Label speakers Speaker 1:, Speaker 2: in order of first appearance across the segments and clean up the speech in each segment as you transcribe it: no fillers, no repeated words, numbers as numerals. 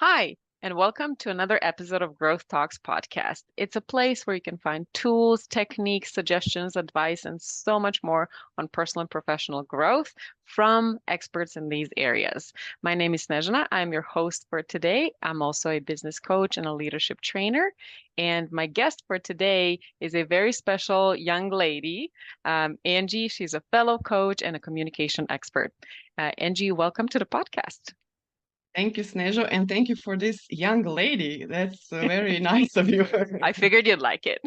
Speaker 1: Hi, and welcome to another episode of Growth Talks podcast. It's a place where you can find tools, techniques, suggestions, advice, and so much more on personal and professional growth from experts in these areas. My name is Snezhana. I'm your host for today. I'm also a business coach and a leadership trainer. And my guest for today is a very special young lady, Angie. She's a fellow coach and a communication expert. Angie, welcome to the podcast.
Speaker 2: Thank you, Snežo, and thank you for this young lady. That's very nice of you.
Speaker 1: I figured you'd like it.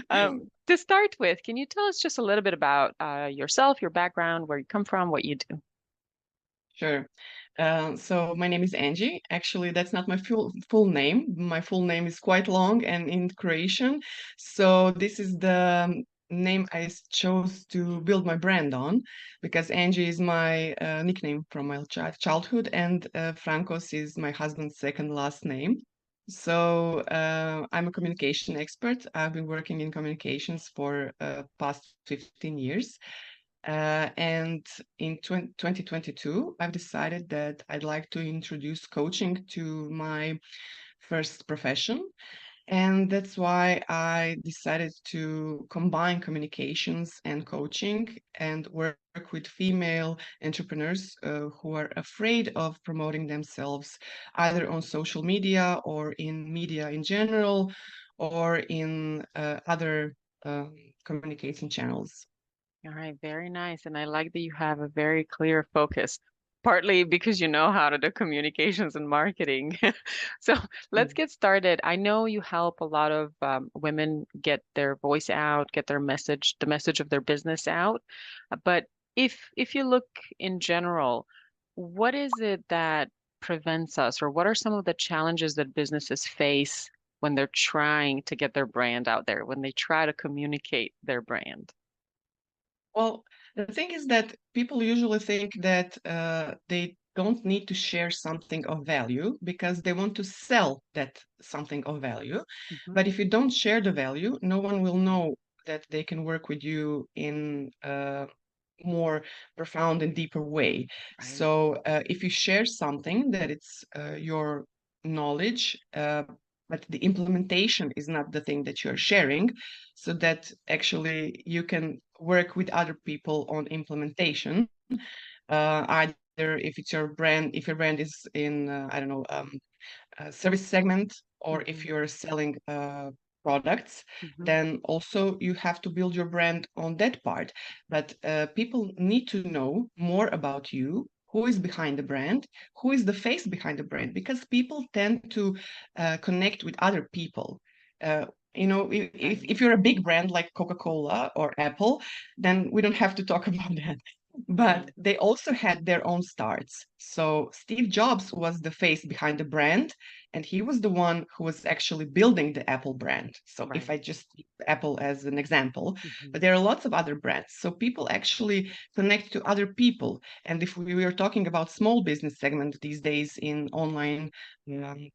Speaker 1: To start with, can you tell us just a little bit about yourself, your background, where you come from, what you do?
Speaker 2: Sure. So my name is Angie. Actually, that's not my full name. My full name is quite long and in Croatian. So this is the name I chose to build my brand on because Angie is my nickname from my childhood, and Frankos is my husband's second last name. So I'm a communication expert. I've been working in communications for past 15 years. And in 2022, I've decided that I'd like to introduce coaching to my first profession. And that's why I decided to combine communications and coaching and work with female entrepreneurs who are afraid of promoting themselves either on social media or in media in general or in other communication channels.
Speaker 1: All right, very nice. And I like that you have a very clear focus, partly because you know how to do communications and marketing. So let's get started. I know you help a lot of women get their voice out, get their message, the message of their business out. But if you look in general, what is it that prevents us, or what are some of the challenges that businesses face when they're trying to get their brand out there, when they try to communicate their brand?
Speaker 2: Well, the thing is that people usually think that they don't need to share something of value because they want to sell that something of value.
Speaker 1: Mhm.
Speaker 2: But if you don't share the value, no one will know that they can work with you in a more profound and deeper way.
Speaker 1: Right.
Speaker 2: So if you share something that it's your knowledge, but the implementation is not the thing that you're sharing, so that actually you can work with other people on implementation. Either if it's your brand, if your brand is in, I don't know, service segment, or if
Speaker 1: Mhm.
Speaker 2: you're selling products,
Speaker 1: Mhm.
Speaker 2: then also you have to build your brand on that part. But people need to know more about you. Who is behind the brand? Who is the face behind the brand? Because people tend to connect with other people. Uh,
Speaker 1: Right.
Speaker 2: if you're a big brand like Coca-Cola or Apple, then we don't have to talk about that. But
Speaker 1: Right.
Speaker 2: they also had their own starts. So Steve Jobs was the face behind the brand, and he was the one who was actually building the Apple brand. So if
Speaker 1: Right.
Speaker 2: I just use Apple as an example,
Speaker 1: Mhm.
Speaker 2: but there are lots of other brands. So people actually connect to other people. And if we were talking about small business segment these days in online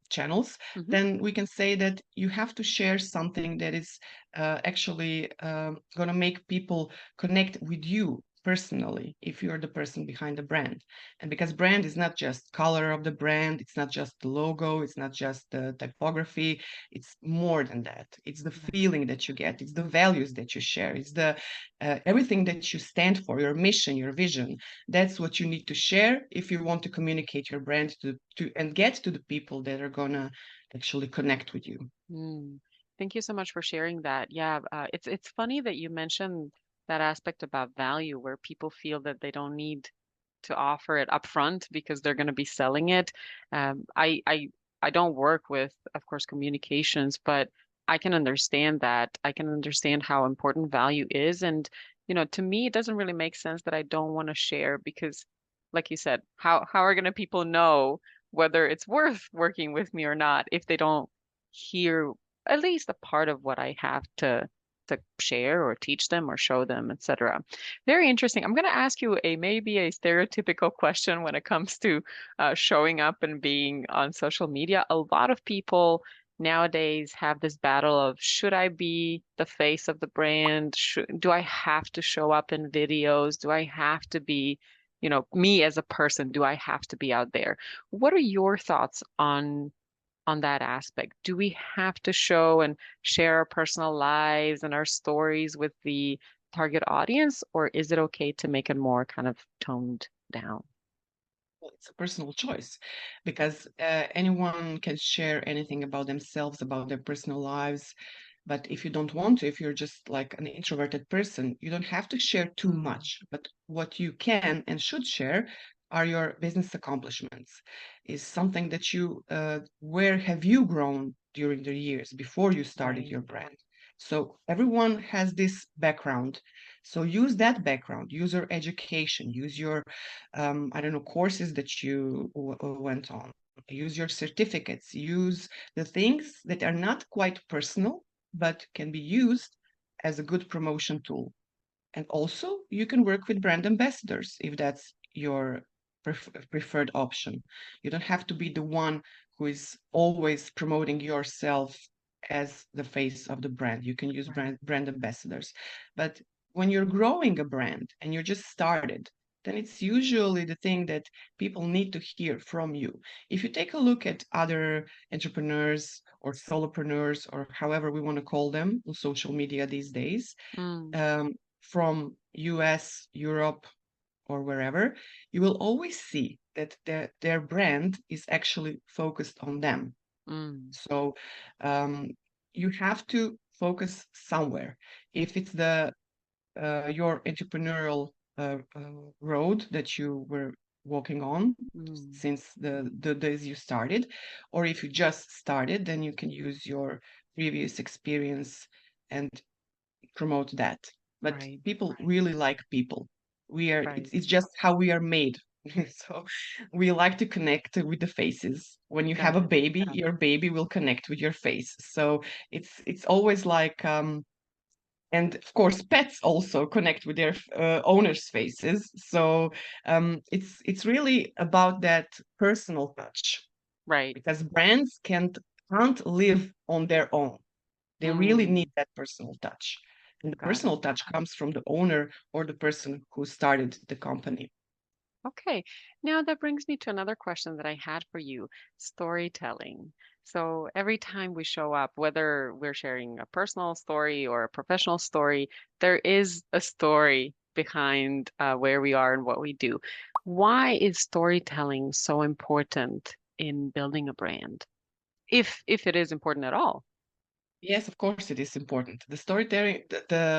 Speaker 2: channels,
Speaker 1: Mhm.
Speaker 2: then we can say that you have to share something that is actually going to make people connect with you personally if you're the person behind the brand. And because brand is not just color of the brand, it's not just the logo, it's not just the typography, it's more than that. It's the
Speaker 1: Right.
Speaker 2: feeling that you get, it's the values that you share, it's the everything that you stand for, your mission, your vision. That's what you need to share if you want to communicate your brand to and get to the people that are gonna actually connect with you.
Speaker 1: Mm. Thank you so much for sharing that. Yeah, it's funny that you mentioned that aspect about value where people feel that they don't need to offer it upfront because they're going to be selling it. I don't work with, of course, communications, but I can understand that. I can understand how important value is, and to me, it doesn't really make sense that I don't want to share because, like you said, how are going to people know whether it's worth working with me or not if they don't hear at least a part of what I have to share or teach them or show them, etc. Very interesting. I'm going to ask you a maybe a stereotypical question when it comes to showing up and being on social media. A lot of people nowadays have this battle of should I be the face of the brand? Do I have to show up in videos? Do I have to be, me as a person, do I have to be out there? What are your thoughts on that aspect? Do we have to show and share our personal lives and our stories with the target audience, or is it okay to make it more kind of toned down?
Speaker 2: Well, it's a personal choice because anyone can share anything about themselves, about their personal lives. But if you don't want to, if you're just like an introverted person, you don't have to share too
Speaker 1: Mm,
Speaker 2: much. But what you can and should share are your business accomplishments. Is something that where have you grown during the years before you started
Speaker 1: right.
Speaker 2: your brand? So everyone has this background. So use that background, use your education, use your I don't know, courses that you went on. Use your certificates. Use the things that are not quite personal, but can be used as a good promotion tool. And also, you can work with brand ambassadors if that's your preferred option. You don't have to be the one who is always promoting yourself as the face of the brand. You can use
Speaker 1: Right.
Speaker 2: brand ambassadors. But when you're growing a brand and you just started, then it's usually the thing that people need to hear from you. If you take a look at other entrepreneurs or solopreneurs or however we want to call them on social media these days,
Speaker 1: Mm,
Speaker 2: um, from US, Europe, or wherever, you will always see that their brand is actually focused on them.
Speaker 1: mm,
Speaker 2: So um, you have to focus somewhere. If it's the your entrepreneurial road that you were walking on
Speaker 1: mm,
Speaker 2: since the days you started, or if you just started, then you can use your previous experience and promote that. But
Speaker 1: right,
Speaker 2: people really like people.
Speaker 1: right.
Speaker 2: It's just how we are made. So we like to connect with the faces. When you have
Speaker 1: Got
Speaker 2: a
Speaker 1: it.
Speaker 2: baby, your baby will connect with your face. So it's always like and of course pets also connect with their owners' faces. So it's really about that personal touch
Speaker 1: Right.
Speaker 2: because brands can't live on their own. They really need
Speaker 1: Mm,
Speaker 2: that personal touch. And the
Speaker 1: got it.
Speaker 2: personal touch comes from the owner or the person who started the company.
Speaker 1: Okay, now that brings me to another question that I had for you, storytelling. So every time we show up, whether we're sharing a personal story or a professional story, there is a story behind where we are and what we do. Why is storytelling so important in building a brand? If it is important at all.
Speaker 2: Yes, of course, it is important. The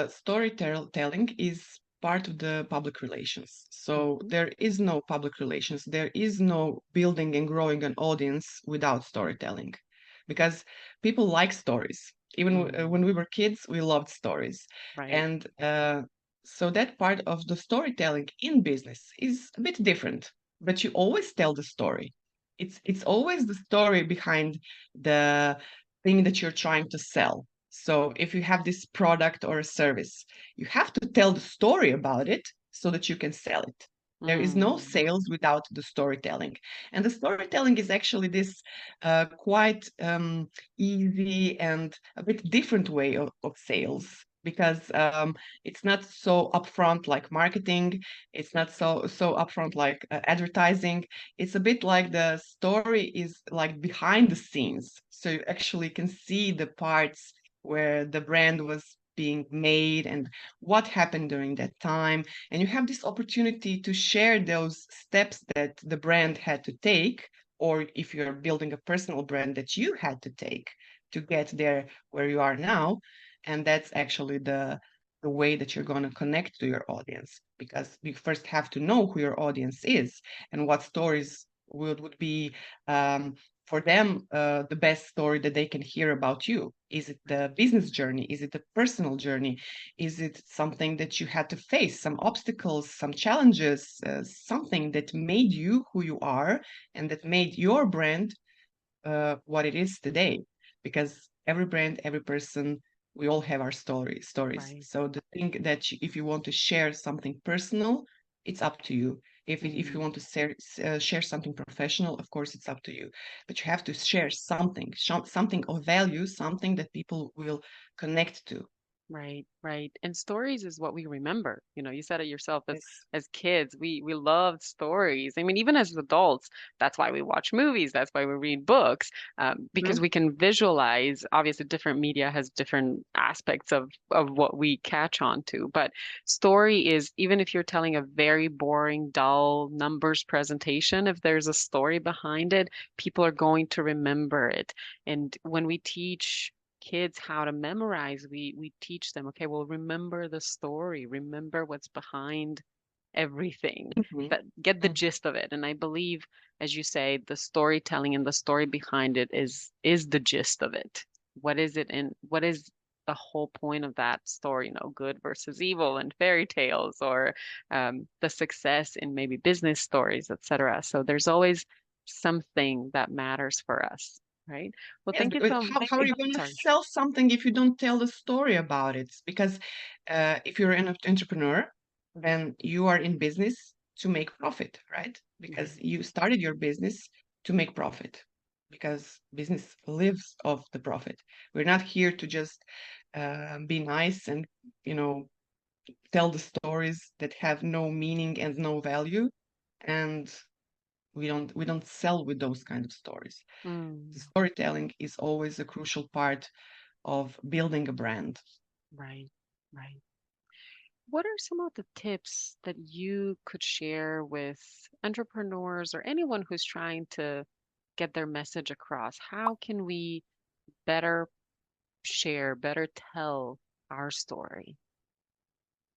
Speaker 2: storytelling is part of the public relations. So
Speaker 1: Hmm.
Speaker 2: there is no public relations. There is no building and growing an audience without storytelling, because people like stories. Even
Speaker 1: Mm,
Speaker 2: when we were kids, we loved stories,
Speaker 1: right.
Speaker 2: and so that part of the storytelling in business is a bit different. But you always tell the story. It's always the story behind the thing that you're trying to sell. So if you have this product or a service, you have to tell the story about it so that you can sell it. There is no
Speaker 1: Mm,
Speaker 2: sales without the storytelling. And the storytelling is actually this quite easy and a bit different way of sales because it's not so upfront like marketing. It's not so upfront like advertising. It's a bit like the story is like behind the scenes. So you actually can see the parts where the brand was being made and what happened during that time. And you have this opportunity to share those steps that the brand had to take, or if you're building a personal brand that you had to take to get there where you are now. And that's actually the way that you're going to connect to your audience because you first have to know who your audience is and what stories would be um, for them the best story that they can hear about you. Is it the business journey? Is it the personal journey? Is it something that you had to face, some obstacles, some challenges, something that made you who you are and that made your brand what it is today? Because every brand, every person, we all have our stories.
Speaker 1: right.
Speaker 2: So the thing that if you want to share something personal, it's up to you. If you
Speaker 1: Mm.
Speaker 2: want to share something professional, of course it's up to you. But you have to share something, something of value, something that people will connect to.
Speaker 1: Right, right. And stories is what we remember. You know, you said it yourself
Speaker 2: Yes.
Speaker 1: as kids, we loved stories. I mean, even as adults, that's why we watch movies, that's why we read books, because
Speaker 2: Mhm.
Speaker 1: we can visualize. Obviously, different media has different aspects of what we catch on to. But story is, even if you're telling a very boring, dull numbers presentation, if there's a story behind it, people are going to remember it. And when we teach kids how to memorize, we teach them, okay, well, remember the story, remember what's behind everything,
Speaker 2: Mhm.
Speaker 1: that get the
Speaker 2: Mhm.
Speaker 1: gist of it. And I believe, as you say, the storytelling and the story behind it is the gist of it. What is it, and what is the whole point of that story? You know, good versus evil and fairy tales, or the success in maybe business stories, etc. So there's always something that matters for us, right? Well,
Speaker 2: Yes,
Speaker 1: thank you
Speaker 2: because
Speaker 1: so
Speaker 2: how,
Speaker 1: thank
Speaker 2: how are
Speaker 1: you.
Speaker 2: you going to
Speaker 1: Sorry.
Speaker 2: sell something if you don't tell the story about it? Because if you're an entrepreneur, then you are in business to make profit, right? Because
Speaker 1: Right.
Speaker 2: you started your business to make profit, because business lives off the profit. We're not here to just be nice and, you know, tell the stories that have no meaning and no value. And we don't sell with those kind of stories. The
Speaker 1: Mm,
Speaker 2: storytelling is always a crucial part of building a brand.
Speaker 1: right. Right. What are some of the tips that you could share with entrepreneurs or anyone who's trying to get their message across? How can we better share, better tell our story?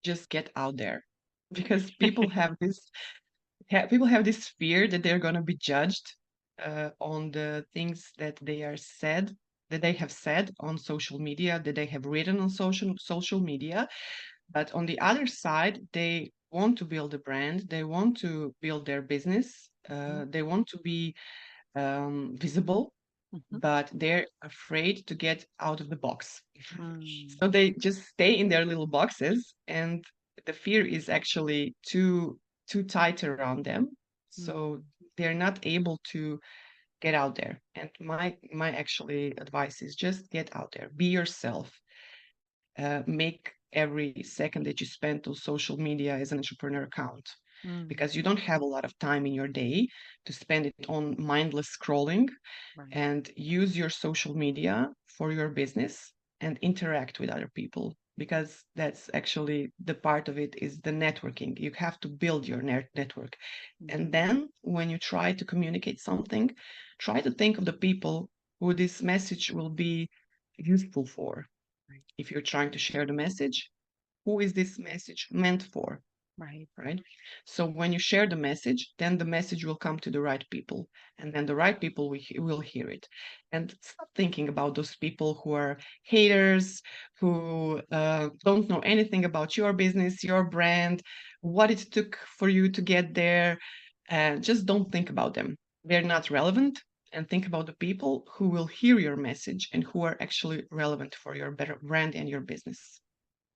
Speaker 2: Just get out there, because people have this fear that they're going to be judged on the things that they have said on social media, that they have written on social media. But on the other side, they want to build a brand, they want to build their business,
Speaker 1: Mhm,
Speaker 2: they want to be visible,
Speaker 1: mhm,
Speaker 2: but they're afraid to get out of the box.
Speaker 1: mm,
Speaker 2: So they just stay in their little boxes, and the fear is actually too tight around them. So
Speaker 1: mm,
Speaker 2: they're not able to get out there. And my actually advice is just get out there, be yourself, make every second that you spend on social media as an entrepreneur count,
Speaker 1: mm.
Speaker 2: because you don't have a lot of time in your day to spend it on mindless scrolling.
Speaker 1: Right.
Speaker 2: And use your social media for your business and interact with other people, because that's actually the part of it is the networking. You have to build your network. And
Speaker 1: Mhm,
Speaker 2: then when you try to communicate something, try to think of the people who this message will be useful for.
Speaker 1: right.
Speaker 2: If you're trying to share the message, who is this message meant for?
Speaker 1: Right.
Speaker 2: Right? So when you share the message, then the message will come to the right people, and then the right people will hear it. And stop thinking about those people who are haters, who don't know anything about your business, your brand, what it took for you to get there. And just don't think about them. They're not relevant. And think about the people who will hear your message and who are actually relevant for your better brand and your business.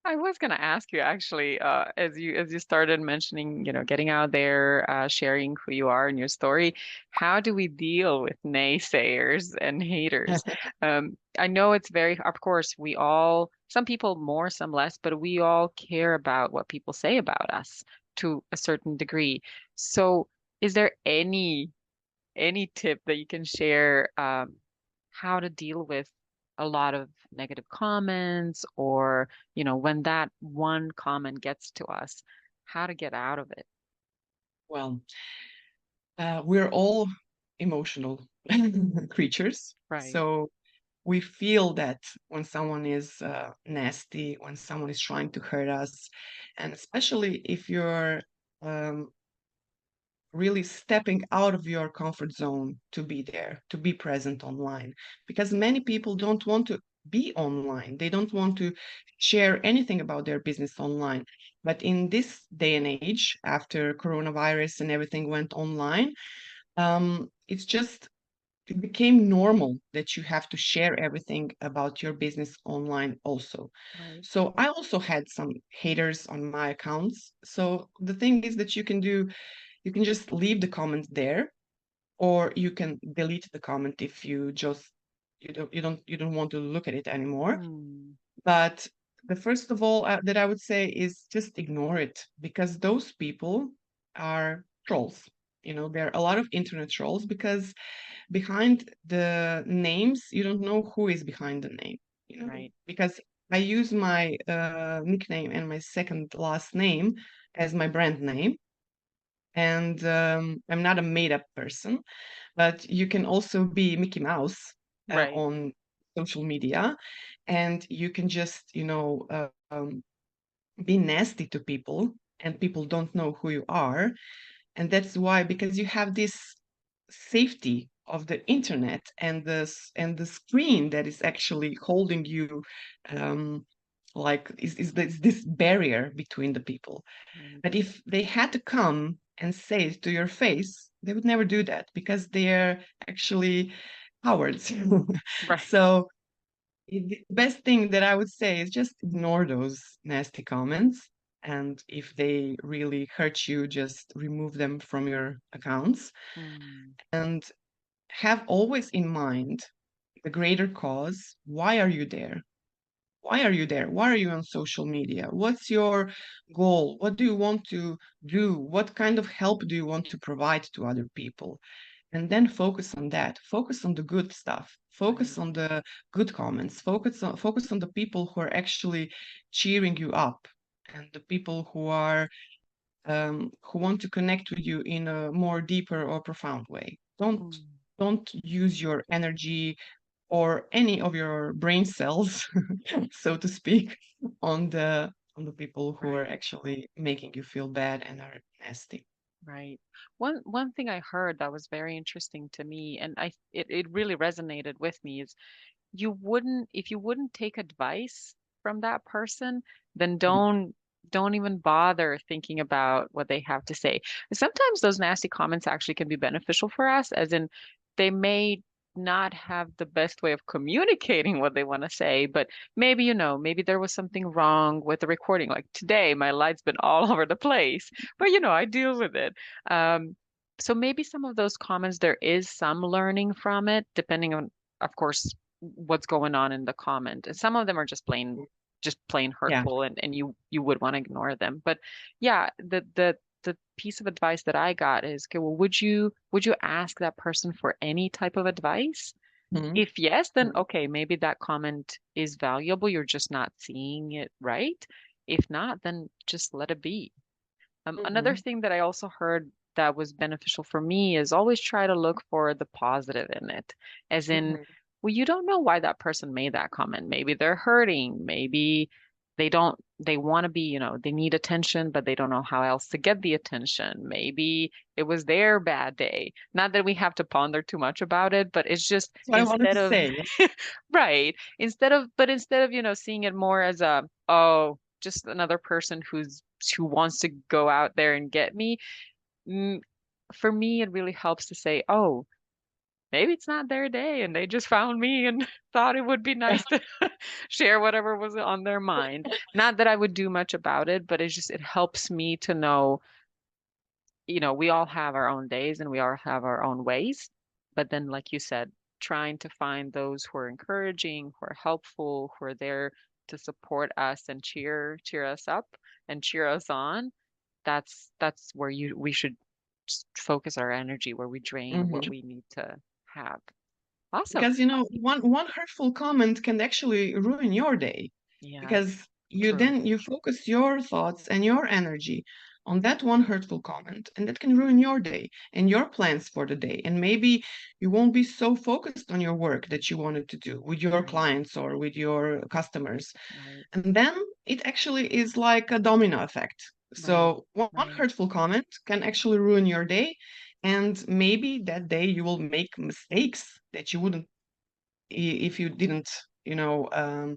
Speaker 1: I was going to ask you actually, as you started mentioning, getting out there, sharing who you are and your story, how do we deal with naysayers and haters? I know it's very, of course, we all, some people more, some less, but we all care about what people say about us to a certain degree. So, is there any tip that you can share, how to deal with a lot of negative comments, or when that one comment gets to us, how to get out of it?
Speaker 2: Well, we're all emotional creatures.
Speaker 1: Right.
Speaker 2: So we feel that when someone is nasty, when someone is trying to hurt us, and especially if you're um, really stepping out of your comfort zone to be there, to be present online. Because many people don't want to be online, they don't want to share anything about their business online. But in this day and age, after coronavirus and everything went online, it became normal that you have to share everything about your business online also.
Speaker 1: Right.
Speaker 2: So I also had some haters on my accounts. So the thing is that you can just leave the comment there, or you can delete the comment if you don't want to look at it anymore.
Speaker 1: Hmm.
Speaker 2: But the first of all that I would say is just ignore it, because those people are trolls. There are a lot of internet trolls, because behind the names, you don't know who is behind the name,
Speaker 1: Right.
Speaker 2: because I use my nickname and my second last name as my brand name. And I'm not a made up person, but you can also be Mickey Mouse
Speaker 1: Right.
Speaker 2: on social media, and you can just, be nasty to people, and people don't know who you are. And that's why, because you have this safety of the internet and the screen that is actually holding you, um, like is this barrier between the people.
Speaker 1: Right.
Speaker 2: But if they had to come and say it to your face, they would never do that, because they're actually cowards.
Speaker 1: Right.
Speaker 2: So the best thing that I would say is just ignore those nasty comments. And if they really hurt you, just remove them from your accounts.
Speaker 1: Mm.
Speaker 2: And have always in mind the greater cause. Why are you there? Why are you there? Why are you on social media? What's your goal? What do you want to do? What kind of help do you want to provide to other people? And then focus on that. Focus on the good stuff. Focus
Speaker 1: Right.
Speaker 2: on the good comments. Focus on the people who are actually cheering you up, and the people who want to connect with you in a more deeper or profound way.
Speaker 1: Mm.
Speaker 2: Don't use your energy or any of your brain cells, so to speak, on the people who are
Speaker 1: Right.
Speaker 2: actually making you feel bad and are nasty.
Speaker 1: Right. One thing I heard that was very interesting to me, and it really resonated with me, is if you wouldn't take advice from that person, then
Speaker 2: Mhm.
Speaker 1: don't even bother thinking about what they have to say. Sometimes those nasty comments actually can be beneficial for us, as in they may not have the best way of communicating what they want to say, but maybe, maybe there was something wrong with the recording. Like today, my light's been all over the place, but I deal with it. So maybe some of those comments, there is some learning from it, depending on, of course, what's going on in the comment. And some of them are just plain
Speaker 2: Yeah.
Speaker 1: hurtful, and you would want to ignore them. But yeah, the piece of advice that I got is, okay, well, would you ask that person for any type of advice?
Speaker 2: Mhm.
Speaker 1: If yes, then
Speaker 2: Mhm.
Speaker 1: okay, maybe that comment is valuable. You're just not seeing it right. If not, then just let it be. Another
Speaker 2: Mhm.
Speaker 1: thing that I also heard that was beneficial for me is always try to look for the positive in it. As in,
Speaker 2: Mhm.
Speaker 1: well, you don't know why that person made that comment. Maybe they're hurting. Maybe they want to be, they need attention, but they don't know how else to get the attention. Maybe it was their bad day. Not that we have to ponder too much about it, but it's just
Speaker 2: That's what I wanted to say.
Speaker 1: right, instead of, seeing it more as oh, just another person who wants to go out there and get me. Mm, for me, it really helps to say, oh, maybe it's not their day and they just found me and thought it would be nice to share whatever was on their mind. Not that I would do much about it, but it helps me to know, we all have our own days and we all have our own ways. But then, like you said, trying to find those who are encouraging, who are helpful, who are there to support us and cheer us up and cheer us on. That's where we should just focus our energy, where we drain what
Speaker 2: Mhm.
Speaker 1: we need to have. Awesome.
Speaker 2: Because one hurtful comment can actually ruin your day,
Speaker 1: Yeah,
Speaker 2: because
Speaker 1: true.
Speaker 2: you focus your thoughts and your energy on that one hurtful comment, and that can ruin your day and your plans for the day. And maybe you won't be so focused on your work that you wanted to do with your
Speaker 1: Right,
Speaker 2: clients or with your customers.
Speaker 1: right,
Speaker 2: And then it actually is like a domino effect.
Speaker 1: right,
Speaker 2: So one
Speaker 1: right,
Speaker 2: hurtful comment can actually ruin your day, and maybe that day you will make mistakes that you wouldn't if you didn't, you know, um,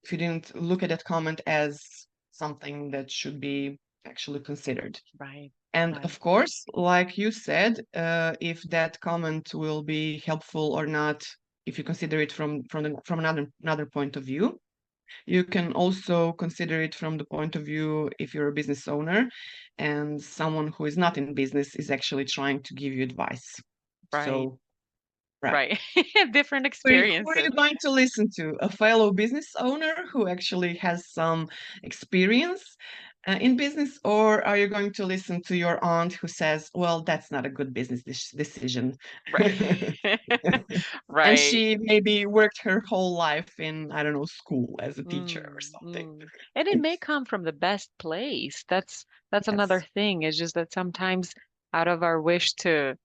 Speaker 2: if you didn't look at that comment as something that should be actually considered.
Speaker 1: right,
Speaker 2: And
Speaker 1: right,
Speaker 2: of course, like you said, if that comment will be helpful or not, if you consider it from another point of view, you can also consider it from the point of view if you're a business owner and someone who is not in business is actually trying to give you advice.
Speaker 1: right.
Speaker 2: So Right.
Speaker 1: right. Different
Speaker 2: Who are you
Speaker 1: experiences.
Speaker 2: going to listen to? A fellow business owner who actually has some experience in business, or are you going to listen to your aunt who says, well, that's not a good business decision?
Speaker 1: Right.
Speaker 2: And
Speaker 1: Right.
Speaker 2: she maybe worked her whole life in, I don't know, school as a teacher or
Speaker 1: Mm,
Speaker 2: something.
Speaker 1: mm. And it may come from the best place. That's another
Speaker 2: Yes.
Speaker 1: thing. Is just that sometimes out of our wish to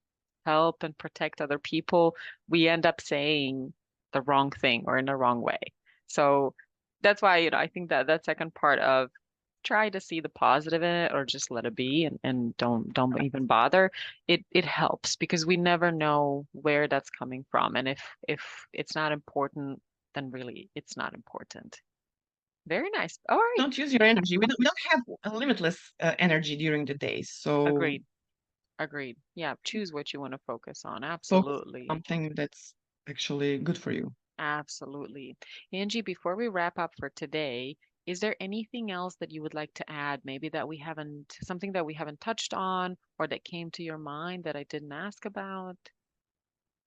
Speaker 1: help and protect other people, we end up saying the wrong thing or in the wrong way. So that's why, I think that that second part of try to see the positive in it or just let it be and don't even bother. It helps because we never know where that's coming from. And if it's not important, then really it's not important. Very nice. All right.
Speaker 2: Don't use your energy. We don't have a limitless energy during the day. So
Speaker 1: Agreed. Agreed. Yeah, choose what you want to focus on.
Speaker 2: focus on
Speaker 1: Absolutely.
Speaker 2: something that's actually good for you.
Speaker 1: Absolutely. Angie, before we wrap up for today, is there anything else that you would like to add? Maybe that we haven't, something that we haven't touched on or that came to your mind that I didn't ask about?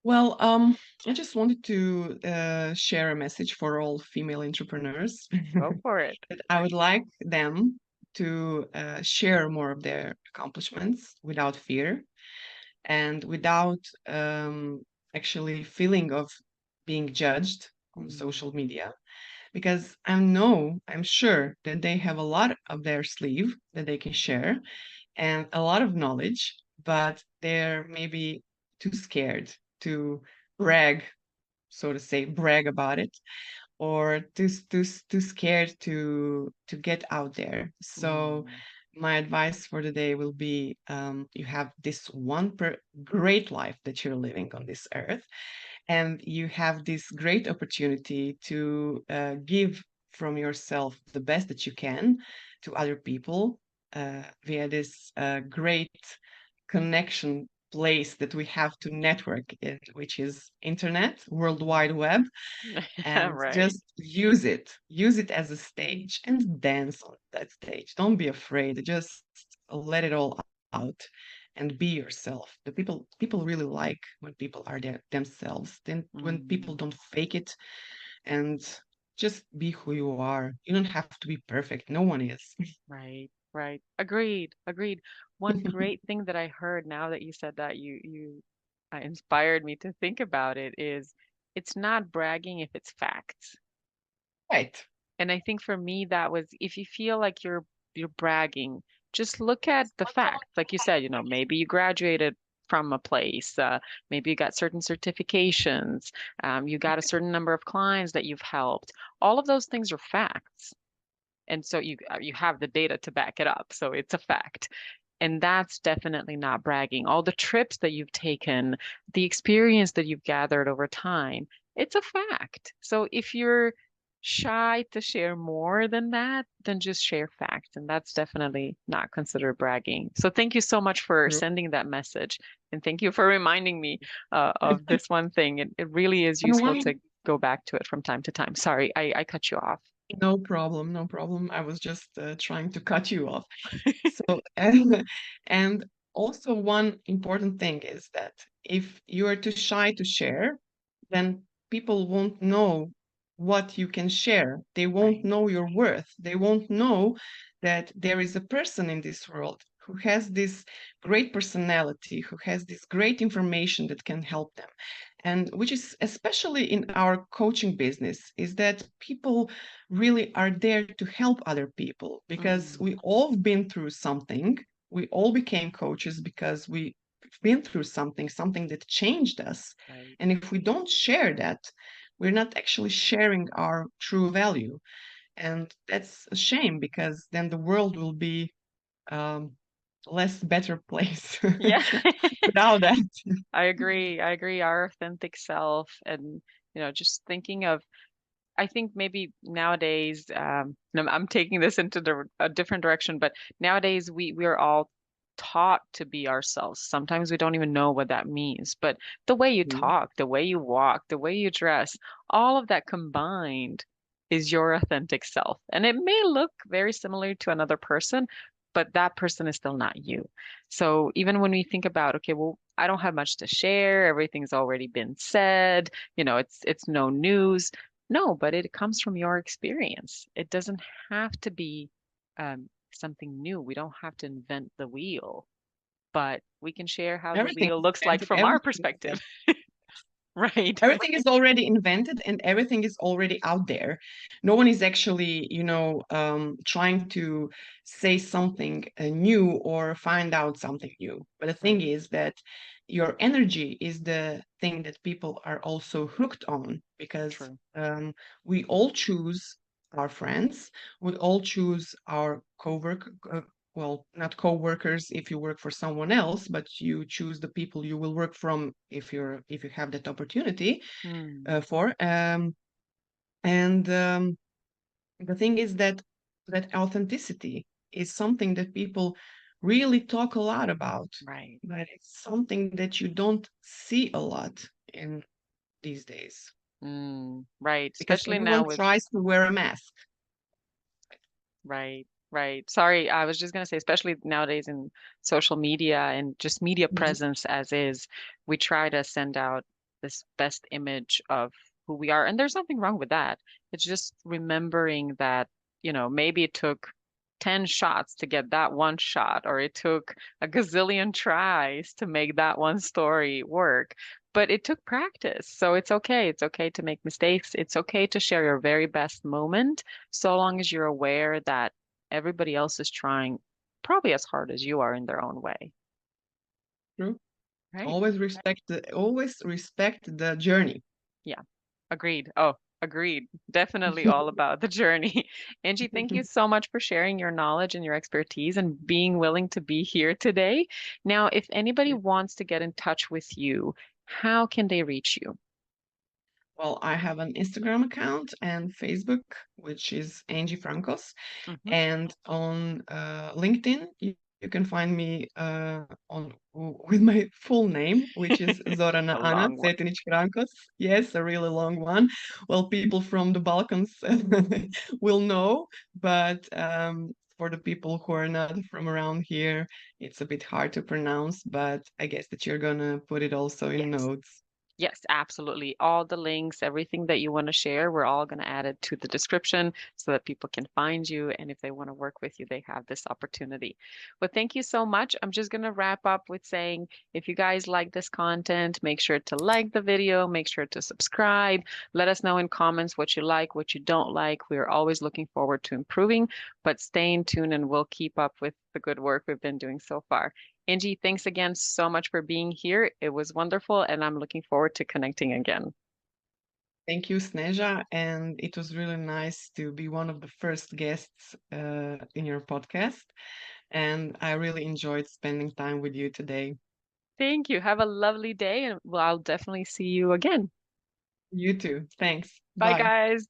Speaker 2: Well, I just wanted to share a message for all female entrepreneurs
Speaker 1: Go for it.
Speaker 2: that I would like them to share more of their accomplishments without fear and without actually feeling of being judged on
Speaker 1: Mm,
Speaker 2: social media. Because I'm sure that they have a lot up their sleeve that they can share and a lot of knowledge, but they're maybe too scared to brag, so to say, brag about it, or too scared to get out there. So
Speaker 1: mm,
Speaker 2: my advice for the day will be you have this great life that you're living on this earth, and you have this great opportunity to give from yourself the best that you can to other people via this great connection place that we have to network in, which is internet, world wide
Speaker 1: mm.
Speaker 2: web, and
Speaker 1: Right.
Speaker 2: just use it as a stage and dance on that stage. Don't be afraid, just let it all out and be yourself. The people really like when people are themselves, then when people
Speaker 1: Mm.
Speaker 2: don't fake it, and just be who you are. You don't have to be perfect, no one is.
Speaker 1: Right, right. Agreed, agreed. One great thing that I heard now that you said that you inspired me to think about it is it's not bragging if it's facts.
Speaker 2: Right.
Speaker 1: And I think for me that was if you feel like you're bragging, just look at the facts. Like you said, maybe you graduated from a place, maybe you got certain certifications, you got a certain number of clients that you've helped. All of those things are facts. And so you have the data to back it up. So it's a fact. And that's definitely not bragging. All the trips that you've taken, the experience that you've gathered over time, it's a fact. So if you're shy to share more than that, then just share facts. And that's definitely not considered bragging. So thank you so much for
Speaker 2: True.
Speaker 1: sending that message. And thank you for reminding me of this one thing. It really is
Speaker 2: And
Speaker 1: useful
Speaker 2: one
Speaker 1: to go back to it from time to time. Sorry, I cut you off.
Speaker 2: No problem, no problem. I was just trying to cut you off. So, and also one important thing is that if you are too shy to share, then people won't know what you can share. They won't
Speaker 1: Right.
Speaker 2: know your worth. They won't know that there is a person in this world who has this great personality, who has this great information that can help them. And which is especially in our coaching business, is that people really are there to help other people because
Speaker 1: Mm,
Speaker 2: we all been through something. We all became coaches because we've been through something that changed us.
Speaker 1: right.
Speaker 2: And if we don't share that, we're not actually sharing our true value. And that's a shame because then the world will be um, less better place
Speaker 1: Yeah,
Speaker 2: without that.
Speaker 1: I agree. I agree. Our authentic self and, just thinking of, I think maybe nowadays, and I'm taking this into a different direction, but nowadays we are all taught to be ourselves. Sometimes we don't even know what that means, but the way you
Speaker 2: Mhm.
Speaker 1: talk, the way you walk, the way you dress, all of that combined is your authentic self. And it may look very similar to another person, but that person is still not you. So even when we think about, okay, well, I don't have much to share. Everything's already been said. It's no news. No, but it comes from your experience. It doesn't have to be something new. We don't have to invent the wheel, but we can share how the
Speaker 2: Everything
Speaker 1: wheel
Speaker 2: is
Speaker 1: looks like
Speaker 2: invented,
Speaker 1: from our
Speaker 2: everything is
Speaker 1: perspective. Right.
Speaker 2: everything is already invented and everything is already out there. No one is actually, trying to say something new or find out something new. But the thing
Speaker 1: Right.
Speaker 2: is that your energy is the thing that people are also hooked on because
Speaker 1: True.
Speaker 2: we all choose our friends, we all choose our coworker. Well, not co-workers if you work for someone else, but you choose the people you will work from if you have that opportunity
Speaker 1: Hmm.
Speaker 2: for. And the thing is that authenticity is something that people really talk a lot about,
Speaker 1: Right.
Speaker 2: but it's something that you don't see a lot in these days
Speaker 1: Right.
Speaker 2: because
Speaker 1: Especially now
Speaker 2: everyone
Speaker 1: with
Speaker 2: tries to wear a mask.
Speaker 1: Right, right. Sorry, I was just going to say, especially nowadays in social media and just media
Speaker 2: Mhm.
Speaker 1: presence as is, we try to send out this best image of who we are. And there's nothing wrong with that. It's just remembering that, maybe it took 10 shots to get that one shot, or it took a gazillion tries to make that one story work. But it took practice. So it's okay. It's okay to make mistakes. It's okay to share your very best moment so long as you're aware that everybody else is trying probably as hard as you are in their own way.
Speaker 2: True.
Speaker 1: Right.
Speaker 2: Always respect the journey.
Speaker 1: Yeah. Agreed. Oh, agreed. Definitely all about the journey. Angie, thank you so much for sharing your knowledge and your expertise and being willing to be here today. Now, if anybody wants to get in touch with you, how can they reach you?
Speaker 2: Well, I have an Instagram account and Facebook, which is Angie Frankos.
Speaker 1: Hmm.
Speaker 2: And on LinkedIn, you can find me with my full name, which is
Speaker 1: It's
Speaker 2: Zorana
Speaker 1: a
Speaker 2: Ana
Speaker 1: long one.
Speaker 2: Cetinic Frankos. Yes, a really long one. Well, people from the Balkans will know, but for the people who are not from around here, it's a bit hard to pronounce. But I guess that you're gonna put it also in
Speaker 1: Yes.
Speaker 2: notes.
Speaker 1: Yes, absolutely. All the links, everything that you want to share, we're all going to add it to the description so that people can find you. And if they want to work with you, they have this opportunity. But thank you so much. I'm just going to wrap up with saying if you guys like this content, make sure to like the video, make sure to subscribe. Let us know in comments what you like, what you don't like. We're always looking forward to improving, but stay in tune and we'll keep up with the good work we've been doing so far. Angie, thanks again so much for being here. It was wonderful, and I'm looking forward to connecting again.
Speaker 2: Thank you, Sneja. And it was really nice to be one of the first guests in your podcast. And I really enjoyed spending time with you today.
Speaker 1: Thank you. Have a lovely day, and well, I'll definitely see you again.
Speaker 2: You too. Thanks.
Speaker 1: Bye,
Speaker 2: Bye.
Speaker 1: guys.